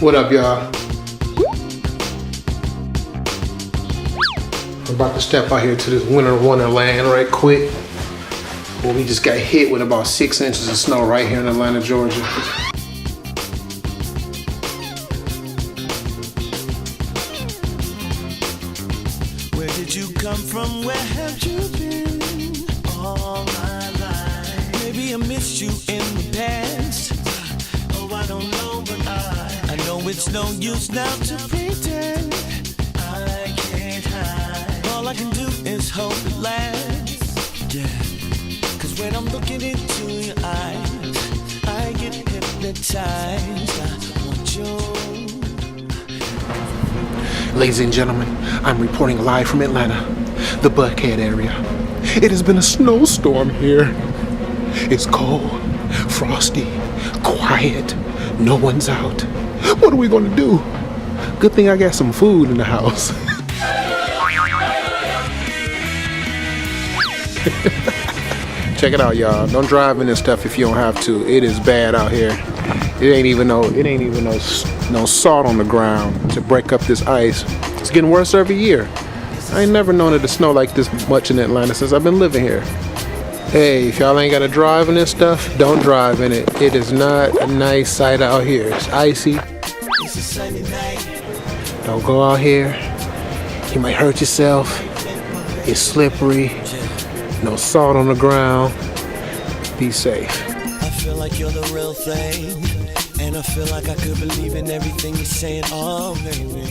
What up, y'all? I'm about to step out here to this winter wonderland right quick. Well, we just got hit with about 6 inches of snow right here in Atlanta, Georgia. Where did you come from? Where have you been all my life? Maybe I missed you in the past. Oh, I don't know, but I know it's no use now to pretend. I can't hide. All I can do is hope it lasts. Yeah. Cause when I'm looking into your eyes, I get hypnotized. I want you. Ladies and gentlemen, I'm reporting live from Atlanta, the Buckhead area. It has been a snowstorm here. It's cold, frosty, quiet, no one's out. What are we gonna do? Good thing I got some food in the house. Check it out, y'all. Don't drive in this stuff if you don't have to. It is bad out here. It ain't even no salt on the ground to break up this ice. It's getting worse every year. I ain't never known it to snow like this much in Atlanta since I've been living here. Hey, if y'all ain't gotta drive in this stuff, don't drive in it. It is not a nice sight out here. It's icy. It's a sunny night. Don't go out here. You might hurt yourself. It's slippery. No salt on the ground. Be safe. I feel like you're the real thing, and I feel like I could believe in everything you're saying. Oh, baby.